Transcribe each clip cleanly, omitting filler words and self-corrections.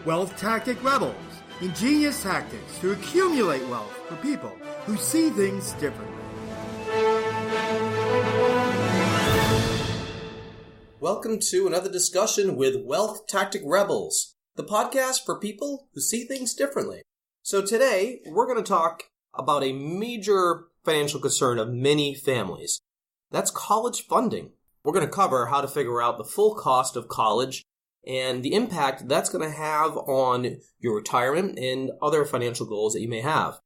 Wealth Tactic Rebels, ingenious tactics to accumulate wealth for people who see things differently. Welcome to another discussion with Wealth Tactic Rebels, the podcast for people who see things differently. So today, we're going to talk about a major financial concern of many families. That's college funding. We're going to cover how to figure out the full cost of college and the impact that's going to have on your retirement and other financial goals that you may have.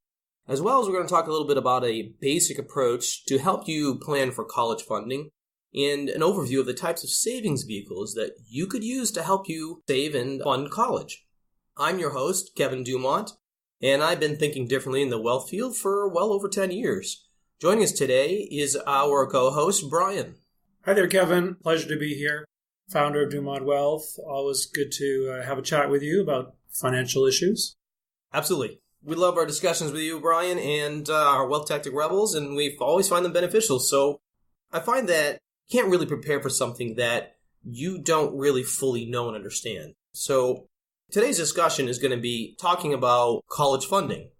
As well as we're going to talk a little bit about a basic approach to help you plan for college funding and an overview of the types of savings vehicles that you could use to help you save and fund college. I'm your host, Kevin Dumont, and I've been thinking differently in the wealth field for well over 10 years. Joining us today is our co-host, Brian. Hi there, Kevin. Pleasure to be here. Founder of Dumont Wealth. Always good to have a chat with you about financial issues. Absolutely. We love our discussions with you, Brian, and our Wealth Tactic Rebels, and we always find them beneficial. So I find that you can't really prepare for something that you don't really fully know and understand. So today's discussion is going to be talking about college funding.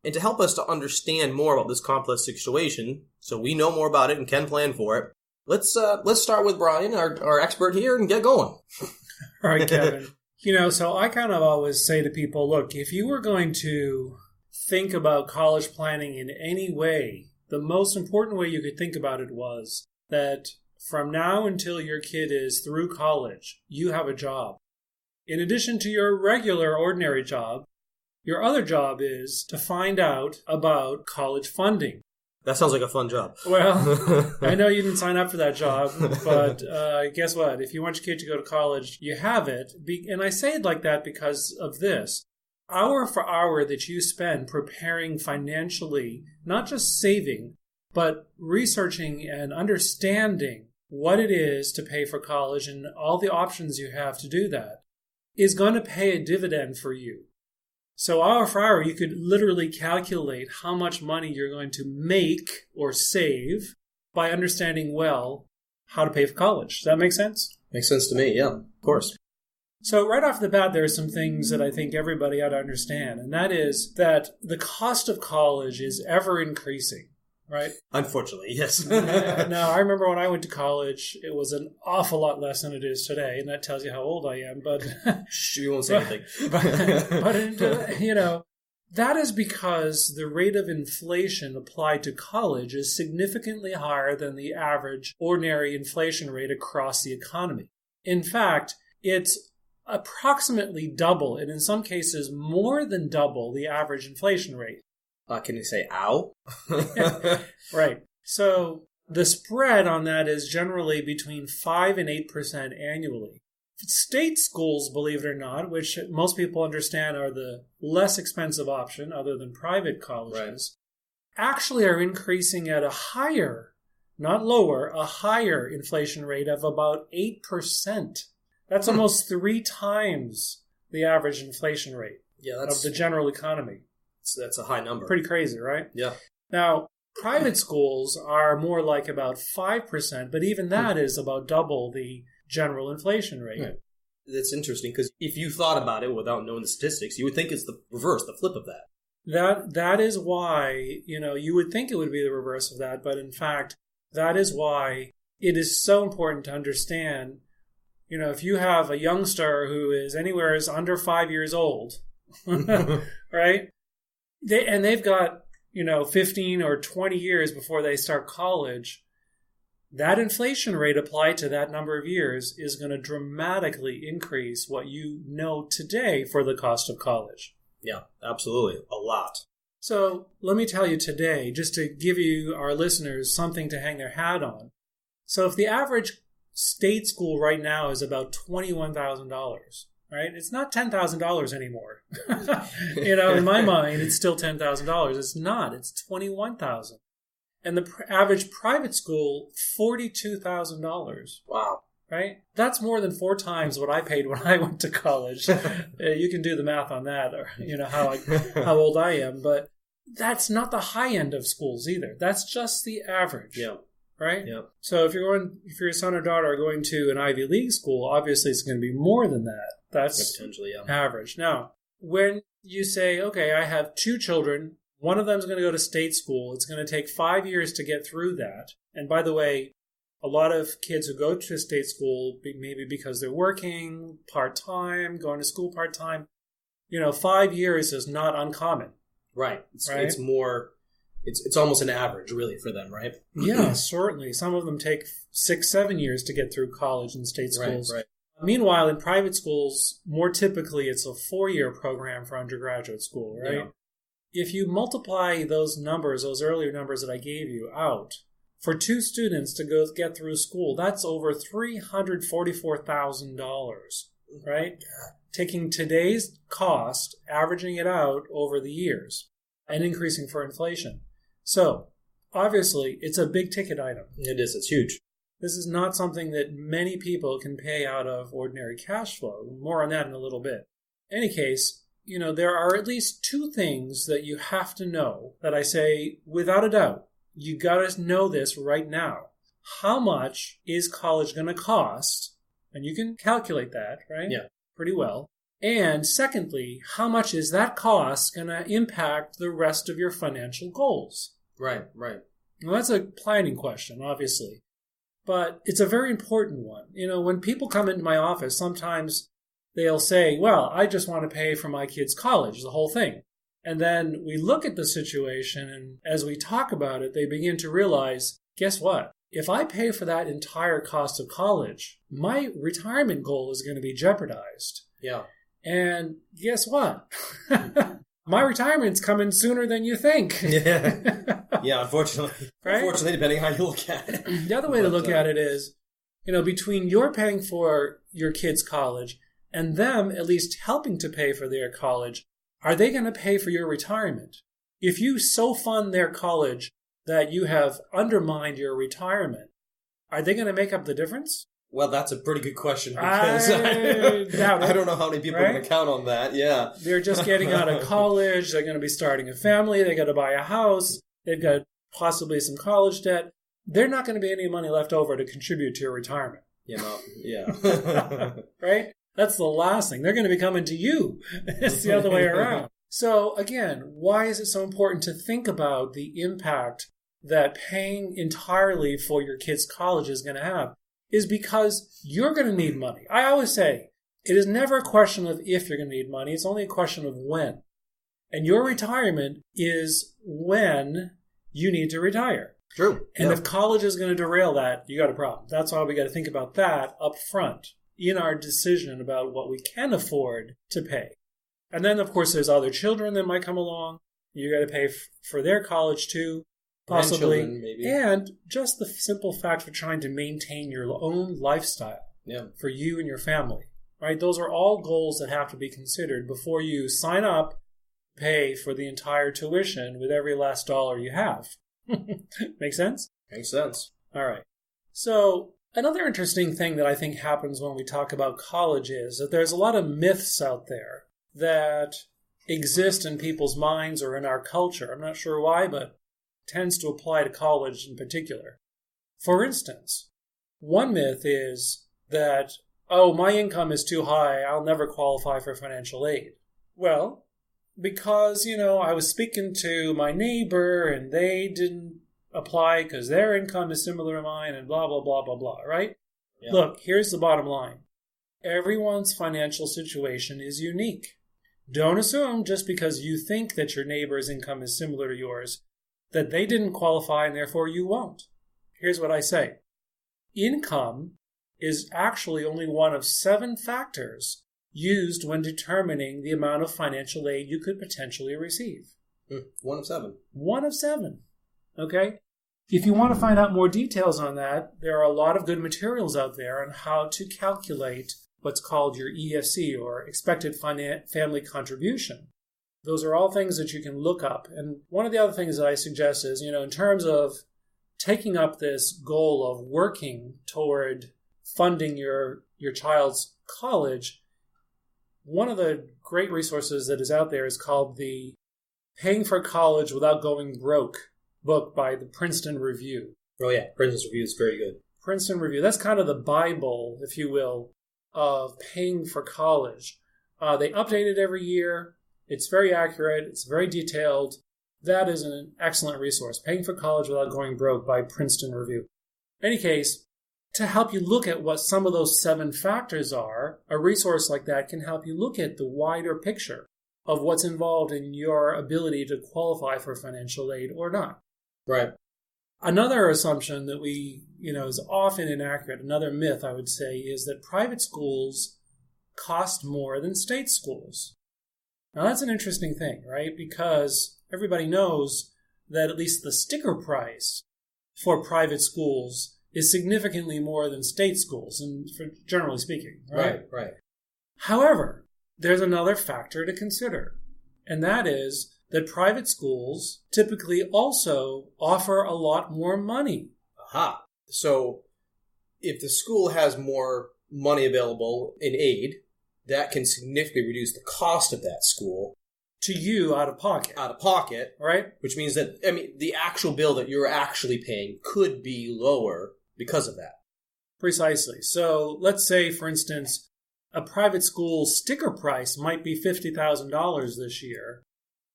And to help us to understand more about this complex situation, so we know more about it and can plan for it, let's start with Brian, our expert here, and get going. All right, Kevin. So I kind of always say to people, look, if you were going to think about college planning in any way, the most important way you could think about it was that from now until your kid is through college, you have a job. In addition to your regular, ordinary job, your other job is to find out about college funding. That sounds like a fun job. Well, I know you didn't sign up for that job, but guess what? If you want your kid to go to college, you have it. And I say it like that because of this. Hour for hour that you spend preparing financially, not just saving, but researching and understanding what it is to pay for college and all the options you have to do that, is going to pay a dividend for you. So hour for hour, you could literally calculate how much money you're going to make or save by understanding well how to pay for college. Does that make sense? Makes sense to me, yeah, of course. So right off the bat, there are some things that I think everybody ought to understand, and that is that the cost of college is ever increasing. Right? Unfortunately, yes. Now, I remember when I went to college, it was an awful lot less than it is today, and that tells you how old I am. But you won't say anything. But that is because the rate of inflation applied to college is significantly higher than the average ordinary inflation rate across the economy. In fact, it's approximately double, and in some cases more than double, the average inflation rate. Can you say ow? Right. So the spread on that is generally between 5 and 8% annually. State schools, believe it or not, which most people understand are the less expensive option other than private colleges, actually are increasing at a higher, not lower, a higher inflation rate of about 8%. That's almost 3 times the average inflation rate of the general economy. That's a high number. Pretty crazy, right? Yeah. Now, private schools are more like about 5%, but even that is about double the general inflation rate. Right. That's interesting, because if you thought about it without knowing the statistics, you would think it's the reverse, the flip of that. That is why, you would think it would be the reverse of that, but in fact, that is why it is so important to understand, if you have a youngster who is anywhere under 5 years old, right? They've got, 15 or 20 years before they start college. That inflation rate applied to that number of years is going to dramatically increase what you know today for the cost of college. Yeah, absolutely. A lot. So let me tell you today, just to give you, our listeners, something to hang their hat on. So if the average state school right now is about $21,000, right? It's not $10,000 anymore. In my mind, it's still $10,000. It's not. It's $21,000. And the average private school, $42,000. Wow. Right? That's more than 4 times what I paid when I went to college. You can do the math on that, or how old I am. But that's not the high end of schools either. That's just the average. Yeah. right? Yep. So if your son or daughter are going to an Ivy League school, obviously it's going to be more than that. That's potentially, average. Now, when you say, okay, I have 2 children, one of them is going to go to state school. It's going to take 5 years to get through that. And by the way, a lot of kids who go to state school, maybe because they're working part-time, going to school part-time, 5 years is not uncommon. Right. It's more, it's almost an average, really, for them, right? Yeah, certainly. Some of them take 6-7 years to get through college and state schools. Right. Meanwhile, in private schools, more typically, it's a 4-year program for undergraduate school, right? Yeah. If you multiply those numbers, those earlier numbers that I gave you, out, for 2 students to go get through school, that's over $344,000, right? Taking today's cost, averaging it out over the years, and increasing for inflation. So, obviously, it's a big ticket item. It is. It's huge. This is not something that many people can pay out of ordinary cash flow. More on that in a little bit. In any case, there are at least 2 things that you have to know that I say, without a doubt, you got to know this right now. How much is college going to cost? And you can calculate that, right? Yeah. Pretty well. And secondly, how much is that cost going to impact the rest of your financial goals? Right. Well, that's a planning question, obviously. But it's a very important one. When people come into my office, sometimes they'll say, well, I just want to pay for my kid's college, the whole thing. And then we look at the situation, and as we talk about it, they begin to realize, guess what? If I pay for that entire cost of college, my retirement goal is going to be jeopardized. Yeah. And guess what? My retirement's coming sooner than you think. Yeah, unfortunately. Right? Unfortunately, depending how you look at it. The other way to look at it is, between your paying for your kid's college and them at least helping to pay for their college, are they going to pay for your retirement? If you so fund their college that you have undermined your retirement, are they going to make up the difference? Well, that's a pretty good question because I don't know how many people are going to count on that. Yeah. They're just getting out of college. They're going to be starting a family. They got to buy a house. They've got possibly some college debt. They're not going to be any money left over to contribute to your retirement. Yeah. Right? That's the last thing. They're going to be coming to you. It's the other way around. So again, why is it so important to think about the impact that paying entirely for your kid's college is going to have? Is because you're going to need money. I always say, it is never a question of if you're going to need money. It's only a question of when. And your retirement is when you need to retire. True. And if college is going to derail that, you got a problem. That's why we got to think about that up front in our decision about what we can afford to pay. And then, of course, there's other children that might come along. You got to pay for their college too, possibly. Maybe. And just the simple fact for trying to maintain your own lifestyle for you and your family, right? Those are all goals that have to be considered before you sign up, pay for the entire tuition with every last dollar you have. Make sense? Makes sense. All right. So another interesting thing that I think happens when we talk about college is that there's a lot of myths out there that exist in people's minds or in our culture. I'm not sure why, but tends to apply to college in particular. For instance, one myth is that, my income is too high, I'll never qualify for financial aid. Well, because, I was speaking to my neighbor and they didn't apply because their income is similar to mine and blah, blah, blah, blah, blah, right? Yeah. Look, here's the bottom line. Everyone's financial situation is unique. Don't assume just because you think that your neighbor's income is similar to yours that they didn't qualify and therefore you won't. Here's what I say. Income is actually only one of 7 factors used when determining the amount of financial aid you could potentially receive. 1 of 7. 1 of 7. Okay? If you want to find out more details on that, there are a lot of good materials out there on how to calculate what's called your EFC, or expected family contribution. Those are all things that you can look up. And one of the other things that I suggest is, in terms of taking up this goal of working toward funding your child's college, one of the great resources that is out there is called the Paying for College Without Going Broke book by the Princeton Review. Oh, yeah. Princeton's Review is very good. Princeton Review. That's kind of the Bible, if you will, of paying for college. They update it every year. It's very accurate. It's very detailed. That is an excellent resource. Paying for College Without Going Broke by Princeton Review. In any case, to help you look at what some of those 7 factors are, a resource like that can help you look at the wider picture of what's involved in your ability to qualify for financial aid or not. Right. Another assumption that is often inaccurate, another myth I would say, is that private schools cost more than state schools. Now that's an interesting thing, right? Because everybody knows that at least the sticker price for private schools is significantly more than state schools, and generally speaking, right? Right. However, there's another factor to consider, and that is that private schools typically also offer a lot more money. Aha. So if the school has more money available in aid, that can significantly reduce the cost of that school. To you, out of pocket. Out of pocket. Right? Which means that, the actual bill that you're actually paying could be lower because of that. Precisely. So let's say, for instance, a private school sticker price might be $50,000 this year,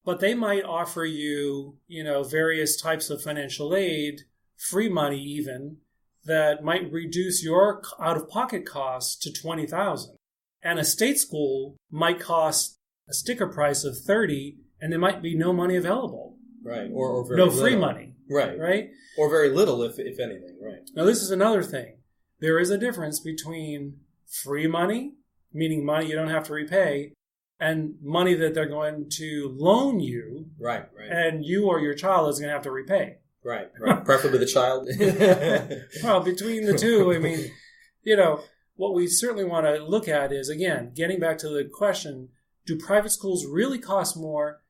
but they might offer you, various types of financial aid, free money even, that might reduce your out-of-pocket costs to $20,000. And a state school might cost a sticker price of $30,000, and there might be no money available. Right. Or very no little. Free money. Right. Right? Or very little, if anything. Right. Now, this is another thing. There is a difference between free money, meaning money you don't have to repay, and money that they're going to loan you. Right. And you or your child is going to have to repay. Right. Preferably the child. Well, between the two, what we certainly want to look at is, again, getting back to the question, do private schools really cost more?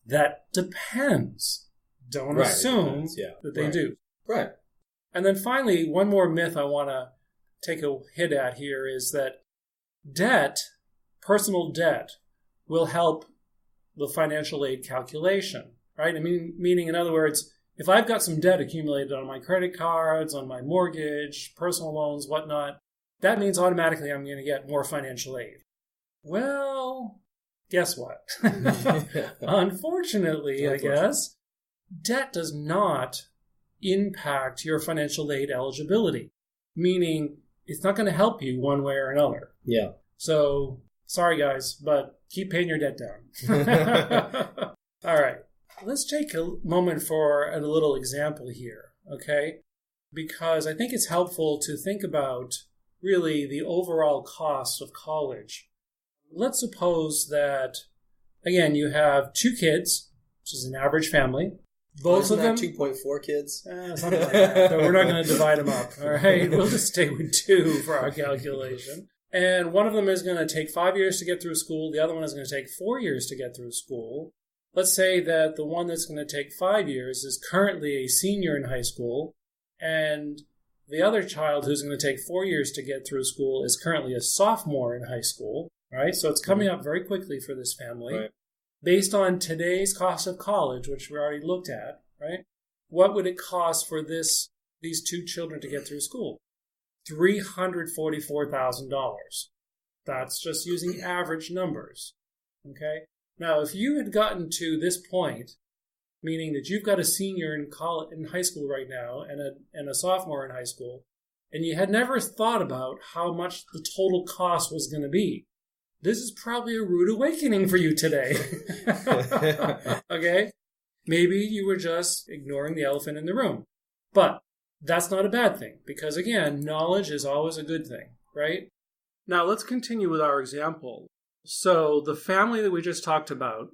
That depends. Don't assume that they do. Right. And then finally, one more myth I want to take a hit at here is that personal debt, will help the financial aid calculation, right? Meaning, in other words, if I've got some debt accumulated on my credit cards, on my mortgage, personal loans, whatnot, that means automatically I'm going to get more financial aid. Well, guess what? Unfortunately, I guess, debt does not impact your financial aid eligibility, meaning it's not going to help you one way or another. Yeah. So, sorry guys, but keep paying your debt down. All right. Let's take a moment for a little example here, okay? Because I think it's helpful to think about really the overall cost of college. Let's suppose that, again, you have 2 kids, which is an average family. Both of them 2.4 kids. Something like that. But we're not going to divide them up. All right, we'll just stay with 2 for our calculation. And one of them is going to take 5 years to get through school. The other one is going to take 4 years to get through school. Let's say that the one that's going to take 5 years is currently a senior in high school, and the other child who's going to take 4 years to get through school is currently a sophomore in high school. Right, so it's coming up very quickly for this family. Right. Based on today's cost of college, which we already looked at, right? What would it cost for these 2 children to get through school? $344,000. That's just using average numbers. Okay? Now, if you had gotten to this point, meaning that you've got a senior in high school right now and a sophomore in high school, and you had never thought about how much the total cost was going to be, this is probably a rude awakening for you today. Okay? Maybe you were just ignoring the elephant in the room. But that's not a bad thing, because again, knowledge is always a good thing, right? Now let's continue with our example. So the family that we just talked about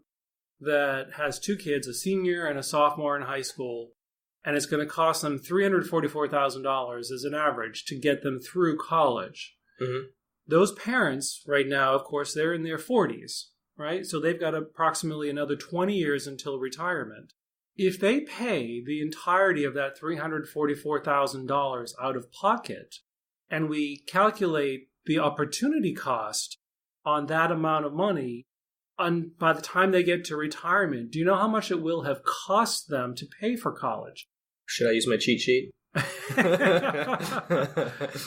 that has 2 kids, a senior and a sophomore in high school, and it's going to cost them $344,000 as an average to get them through college. Mm-hmm. Those parents right now, of course, they're in their 40s, right? So they've got approximately another 20 years until retirement. If they pay the entirety of that $344,000 out of pocket, and we calculate the opportunity cost on that amount of money, by the time they get to retirement, do you know how much it will have cost them to pay for college? Should I use my cheat sheet?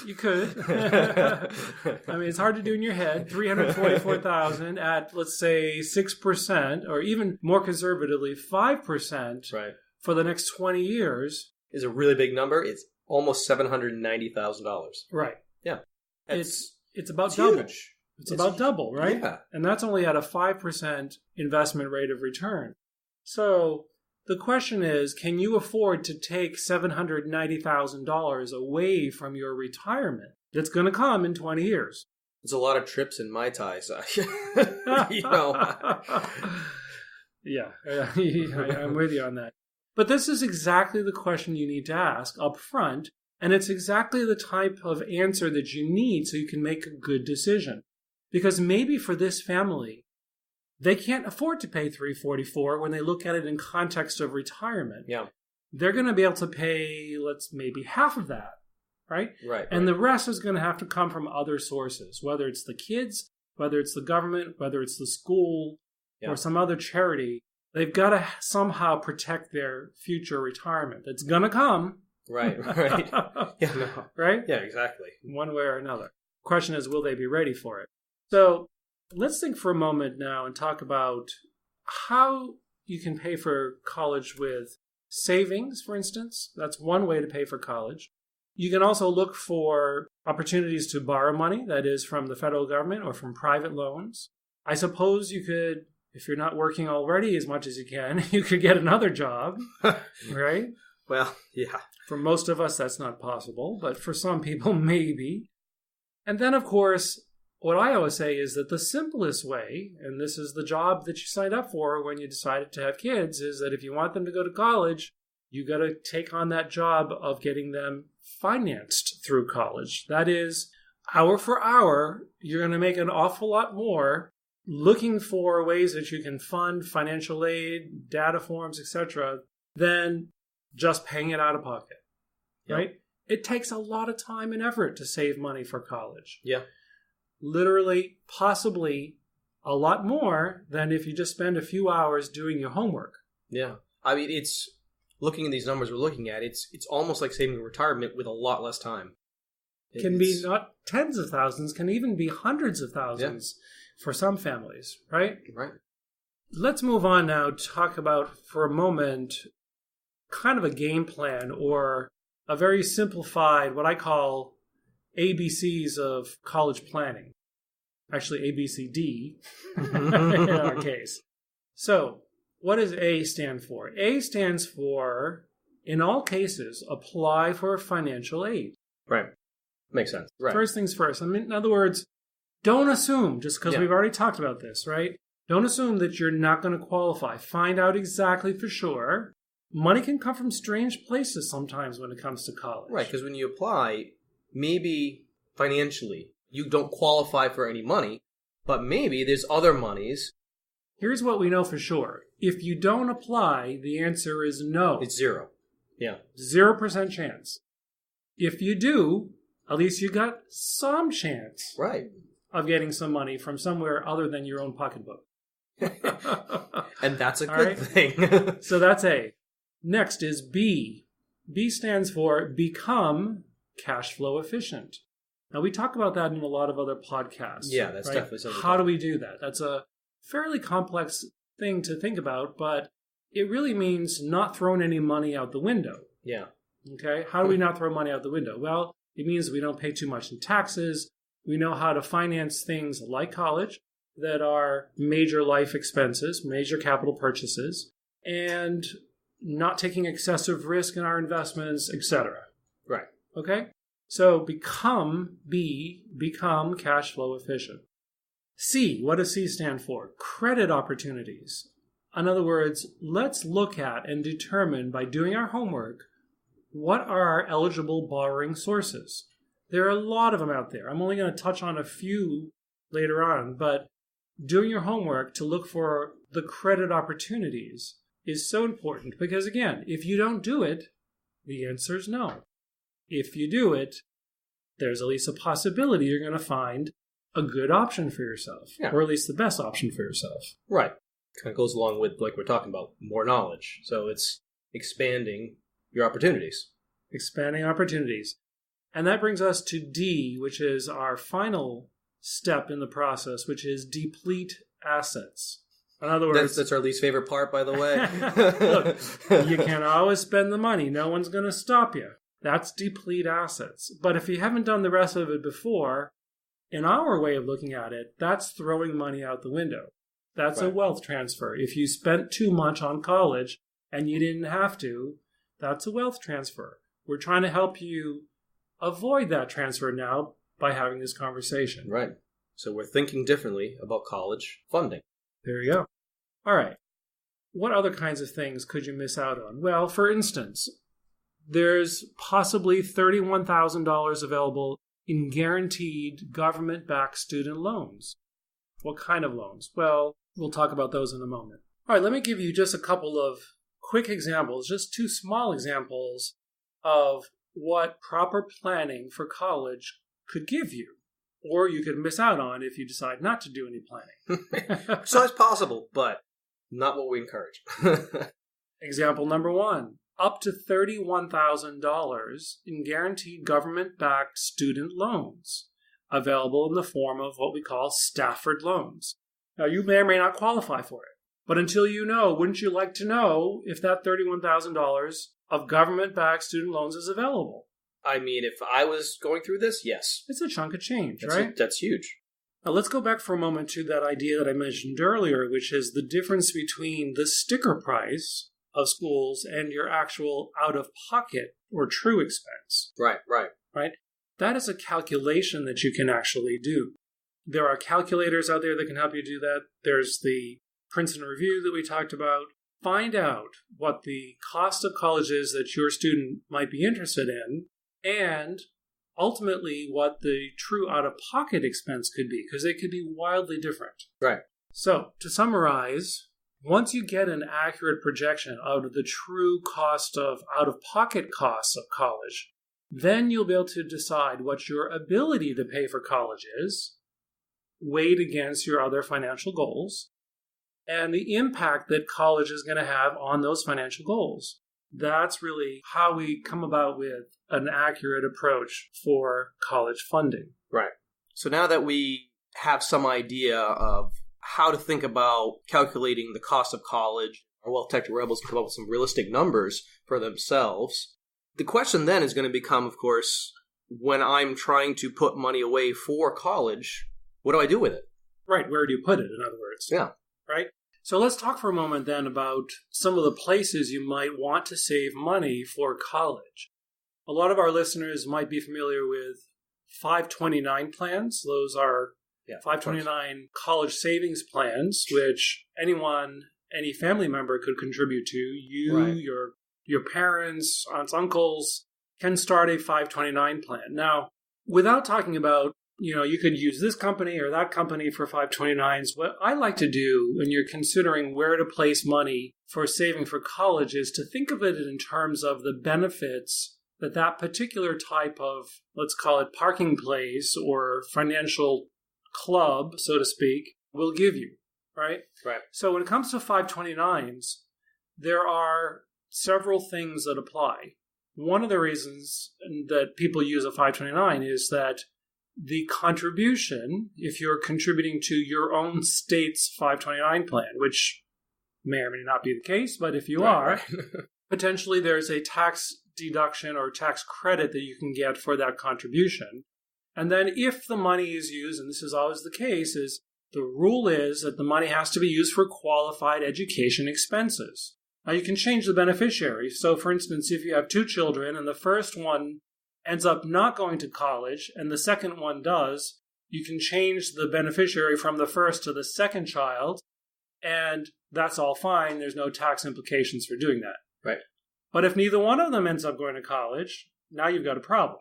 You could. I mean, it's hard to do in your head. 344,000 at, let's say, 6%, or even more conservatively, 5% Right. for the next 20 years. Is a really big number. It's almost $790,000. Right. Yeah. It's about double. Huge. It's about double, right? Yeah. And that's only at a 5% investment rate of return. So the question is, can you afford to take $790,000 away from your retirement that's going to come in 20 years? It's a lot of trips in Mai Tais. You know. Yeah, I'm with you on that. But this is exactly the question you need to ask up front, and it's exactly the type of answer that you need so you can make a good decision. Because maybe for this family, they can't afford to pay $344 when they look at it in context of retirement. Yeah. They're going to be able to pay, maybe half of that, right? Right. And the rest is going to have to come from other sources, whether it's the kids, whether it's the government, whether it's the school, or some other charity. They've got to somehow protect their future retirement. It's going to come. Right. Yeah. No. Right? Yeah, exactly. One way or another. Question is, will they be ready for it? So let's think for a moment now and talk about how you can pay for college with savings, for instance. That's one way to pay for college. You can also look for opportunities to borrow money, that is from the federal government or from private loans. I suppose you could, if you're not working already as much as you can, you could get another job, right? Well, yeah. For most of us, that's not possible, but for some people, maybe. And then, of course, what I always say is that the simplest way, and this is the job that you signed up for when you decided to have kids, is that if you want them to go to college, you got to take on that job of getting them financed through college. That is, hour for hour, you're going to make an awful lot more looking for ways that you can fund financial aid, data forms, etc., than just paying it out of pocket, right? It takes a lot of time and effort to save money for college. Yeah. Literally, possibly a lot more than if you just spend a few hours doing your homework. Yeah. I mean, it's looking at these numbers we're looking at, it's almost like saving retirement with a lot less time. Can be not tens of thousands, can even be hundreds of thousands for some families, right? Right. Let's move on now to talk about, for a moment, kind of a game plan or a very simplified, what I call ABCs of college planning. Actually, ABCD in our case. So, what does A stand for? A stands for, in all cases, apply for financial aid. Right. Makes sense. Right. First things first. I mean, in other words, don't assume, just because we've already talked about this, right? Don't assume that you're not going to qualify. Find out exactly for sure. Money can come from strange places sometimes when it comes to college. Right, because when you apply, maybe financially you don't qualify for any money, but maybe there's other monies. Here's what we know for sure. If you don't apply, the answer is no. It's zero. Yeah. 0% chance. If you do, at least you got some chance of getting some money from somewhere other than your own pocketbook. And that's a good thing. So that's A. Next is B. B stands for become cash flow efficient. Now, we talk about that in a lot of other podcasts. Yeah, that's definitely something. How do we do that? That's a fairly complex thing to think about, but it really means not throwing any money out the window. Yeah. Okay? How do we not throw money out the window? Well, it means we don't pay too much in taxes. We know how to finance things like college that are major life expenses, major capital purchases, and not taking excessive risk in our investments, etc. Right. Okay? So become cash flow efficient. C, what does C stand for? Credit opportunities. In other words, let's look at and determine by doing our homework, what are our eligible borrowing sources? There are a lot of them out there. I'm only going to touch on a few later on, but doing your homework to look for the credit opportunities is so important because, again, if you don't do it, the answer is no. If you do it, there's at least a possibility you're going to find a good option for yourself, or at least the best option for yourself. Right. Kind of goes along with, like we're talking about, more knowledge. So it's expanding your opportunities. Expanding opportunities. And that brings us to D, which is our final step in the process, which is deplete assets. In other words... That's our least favorite part, by the way. Look, you can always spend the money. No one's going to stop you. That's deplete assets. But if you haven't done the rest of it before, in our way of looking at it, that's throwing money out the window. That's a wealth transfer. If you spent too much on college and you didn't have to, that's a wealth transfer. We're trying to help you avoid that transfer now by having this conversation. Right. So we're thinking differently about college funding. There you go. All right. What other kinds of things could you miss out on? Well, for instance, there's possibly $31,000 available in guaranteed government-backed student loans. What kind of loans? Well, we'll talk about those in a moment. All right, let me give you just a couple of quick examples, just two small examples of what proper planning for college could give you, or you could miss out on if you decide not to do any planning. So it's possible, but not what we encourage. Example number one, up to $31,000 in guaranteed government-backed student loans, available in the form of what we call Stafford loans. Now, you may or may not qualify for it, but until you know, wouldn't you like to know if that $31,000 of government-backed student loans is available? I mean, if I was going through this, yes. It's a chunk of change, right? That's huge. Now, let's go back for a moment to that idea that I mentioned earlier, which is the difference between the sticker price of schools and your actual out-of-pocket or true expense. Right. Right? That is a calculation that you can actually do. There are calculators out there that can help you do that. There's the Princeton Review that we talked about. Find out what the cost of college is that your student might be interested in, and ultimately what the true out-of-pocket expense could be, because they could be wildly different. Right. So, to summarize, once you get an accurate projection out of the true cost of out-of-pocket costs of college, then you'll be able to decide what your ability to pay for college is, weighed against your other financial goals, and the impact that college is going to have on those financial goals. That's really how we come about with an accurate approach for college funding. Right. So now that we have some idea of how to think about calculating the cost of college, our Wealth Tactic Rebels come up with some realistic numbers for themselves. The question then is going to become, of course, when I'm trying to put money away for college, what do I do with it? Right. Where do you put it, in other words? Yeah. Right? So let's talk for a moment then about some of the places you might want to save money for college. A lot of our listeners might be familiar with 529 plans. Those are 529 college savings plans, which any family member could contribute to. You, right. your parents, aunts, uncles can start a 529 plan. Now, without talking about, you could use this company or that company for 529s. What I like to do when you're considering where to place money for saving for college is to think of it in terms of the benefits that particular type of, let's call it parking place or financial club, so to speak, will give you, right? Right. So when it comes to 529s, there are several things that apply. One of the reasons that people use a 529 is that the contribution, if you're contributing to your own state's 529 plan, which may or may not be the case, but if you are, potentially there's a tax deduction or tax credit that you can get for that contribution. And then if the money is used, and this is always the case, is the rule is that the money has to be used for qualified education expenses. Now you can change the beneficiary. So for instance, if you have two children and the first one ends up not going to college and the second one does, you can change the beneficiary from the first to the second child, and that's all fine. There's no tax implications for doing that. Right. But if neither one of them ends up going to college, now you've got a problem.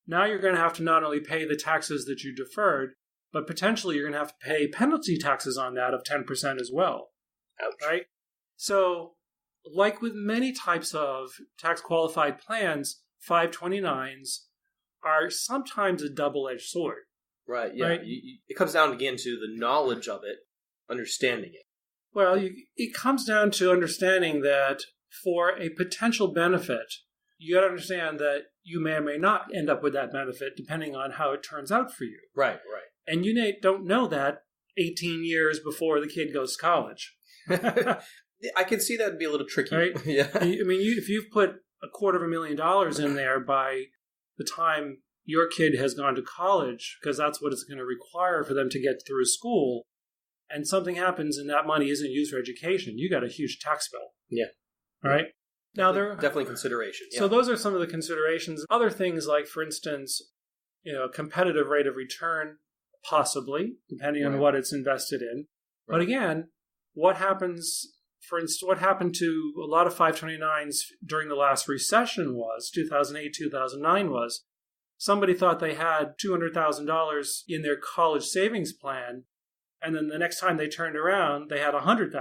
Now you're going to have to not only pay the taxes that you deferred, but potentially you're going to have to pay penalty taxes on that of 10% as well. Ouch. Right? So, like with many types of tax-qualified plans, 529s are sometimes a double-edged sword. Right, yeah. Right? It comes down again to the knowledge of it, understanding it. Well, it comes down to understanding that for a potential benefit you got to understand that you may or may not end up with that benefit depending on how it turns out for you. Right. And you don't know that 18 years before the kid goes to college. I can see that would be a little tricky. Right? Yeah. I mean, if you've put $250,000 in there by the time your kid has gone to college, because that's what it's going to require for them to get through school, and something happens and that money isn't used for education, you got a huge tax bill. Yeah. All right? Now, there definitely considerations. Yeah. So those are some of the considerations. Other things like, for instance, competitive rate of return, possibly, depending on what it's invested in. Right. But again, what happens, for instance, what happened to a lot of 529s during the last recession was, 2008, 2009 was, somebody thought they had $200,000 in their college savings plan, and then the next time they turned around, they had $100,000,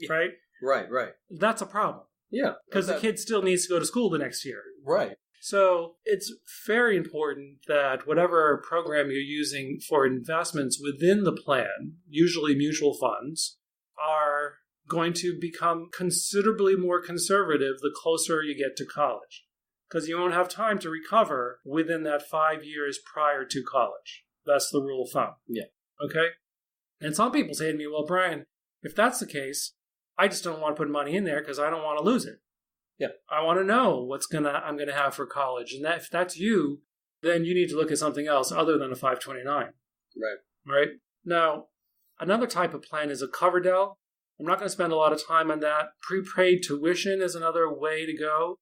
right? Right. That's a problem. Yeah. Because the kid still needs to go to school the next year. Right. So it's very important that whatever program you're using for investments within the plan, usually mutual funds, are going to become considerably more conservative the closer you get to college. Because you won't have time to recover within that 5 years prior to college. That's the rule of thumb. Yeah. Okay? And some people say to me, well, Brian, if that's the case, I just don't want to put money in there because I don't want to lose it. Yeah. I want to know I'm going to have for college. And if that's you, then you need to look at something else other than a 529. Right? Now, another type of plan is a Coverdell. I'm not going to spend a lot of time on that. Prepaid tuition is another way to go.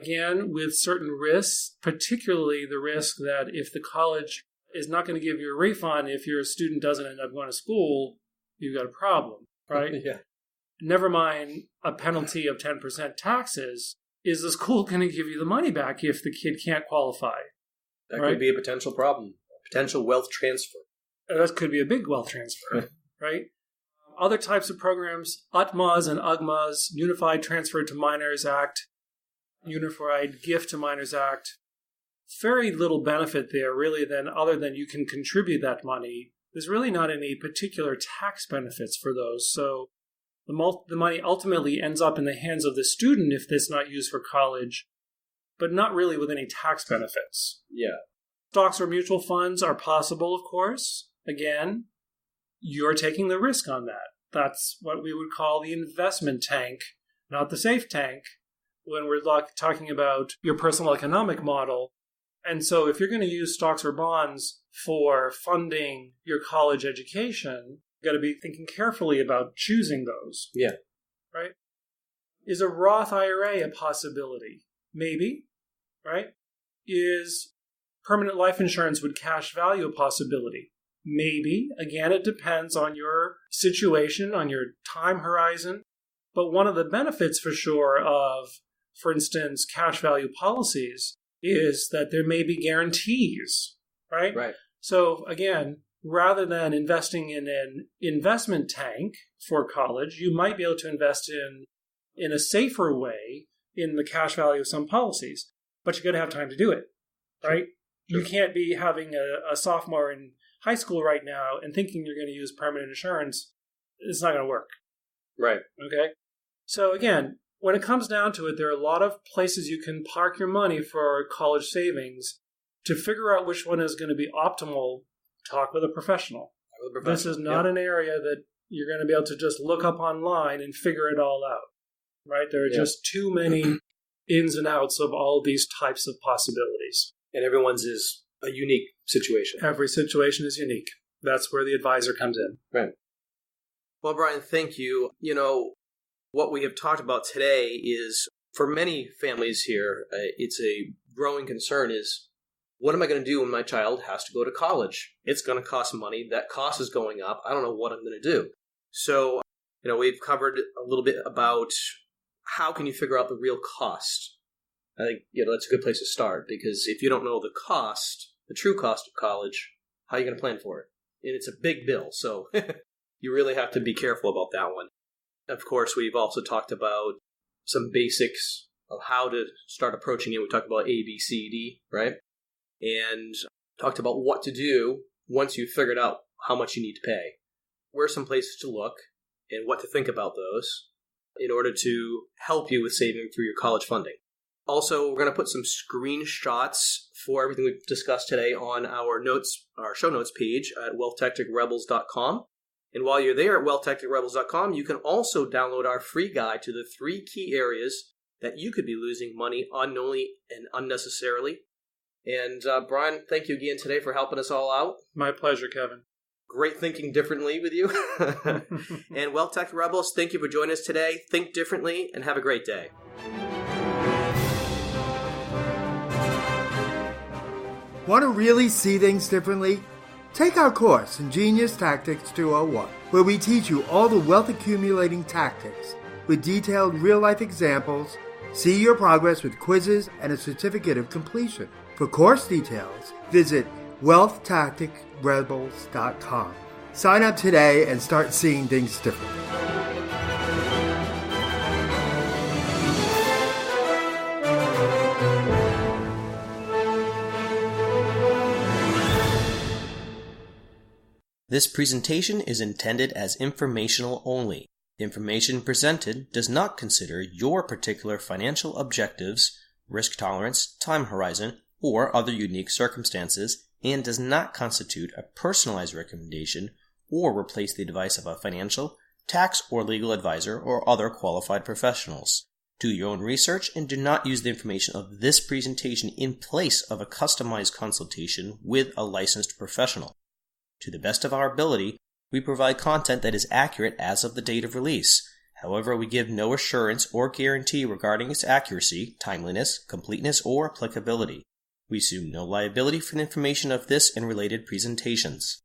Again, with certain risks, particularly the risk that if the college is not going to give you a refund if your student doesn't end up going to school, you've got a problem, right? Yeah. Never mind a penalty of 10% taxes. Is the school going to give you the money back if the kid can't qualify? That could be a potential problem, a potential wealth transfer. That could be a big wealth transfer, right? Other types of programs, UTMAs and UGMAs, Unified Transfer to Minors Act, Unified Gift to Minors Act. Very little benefit there, really, other than you can contribute that money. There's really not any particular tax benefits for those. So the money ultimately ends up in the hands of the student if it's not used for college, but not really with any tax benefits. Yeah. Stocks or mutual funds are possible, of course. Again, you're taking the risk on that. That's what we would call the investment tank, not the safe tank, when we're talking about your personal economic model. And so if you're going to use stocks or bonds for funding your college education, you've got to be thinking carefully about choosing those. Yeah. Right? Is a Roth IRA a possibility? Maybe. Right? Is permanent life insurance with cash value a possibility? Maybe. Again, it depends on your situation, on your time horizon. But one of the benefits for sure of, for instance, cash value policies is that there may be guarantees, right? Right. So again, rather than investing in an investment tank for college, you might be able to invest in a safer way in the cash value of some policies. But you've got to have time to do it, right? Sure. You can't be having a sophomore in high school right now and thinking you're going to use permanent insurance. It's not going to work. Right. Okay? So again, when it comes down to it, there are a lot of places you can park your money for college savings. To figure out which one is going to be optimal, talk with a professional. This is not an area that you're going to be able to just look up online and figure it all out, right? There are just too many ins and outs of all these types of possibilities. And everyone's is a unique situation. Every situation is unique. That's where the advisor comes in. Right. Well, Brian, thank you. You know, what we have talked about today is, for many families here, it's a growing concern is, what am I going to do when my child has to go to college? It's going to cost money. That cost is going up. I don't know what I'm going to do. So, you know, we've covered a little bit about how can you figure out the real cost. I think, you know, that's a good place to start, because if you don't know the cost, the true cost of college, how are you going to plan for it? And it's a big bill, so you really have to be careful about that one. Of course, we've also talked about some basics of how to start approaching it. We talked about A, B, C, D, right? And talked about what to do once you've figured out how much you need to pay. Where are some places to look and what to think about those in order to help you with saving through your college funding. Also, we're going to put some screenshots for everything we've discussed today on our show notes page at wealthtacticrebels.com. And while you're there at wealthtacticrebels.com, you can also download our free guide to the 3 key areas that you could be losing money unknowingly and unnecessarily. And Brian, thank you again today for helping us all out. My pleasure, Kevin. Great thinking differently with you. And Wealth Tactic Rebels, thank you for joining us today. Think differently and have a great day. Want to really see things differently? Take our course, Ingenious Tactics 201, where we teach you all the wealth accumulating tactics with detailed real-life examples. See your progress with quizzes and a certificate of completion. For course details, visit wealthtacticrebels.com. Sign up today and start seeing things differently. This presentation is intended as informational only. The information presented does not consider your particular financial objectives, risk tolerance, time horizon, or other unique circumstances, and does not constitute a personalized recommendation or replace the advice of a financial, tax, or legal advisor or other qualified professionals. Do your own research and do not use the information of this presentation in place of a customized consultation with a licensed professional. To the best of our ability, we provide content that is accurate as of the date of release. However, we give no assurance or guarantee regarding its accuracy, timeliness, completeness, or applicability. We assume no liability for the information of this and related presentations.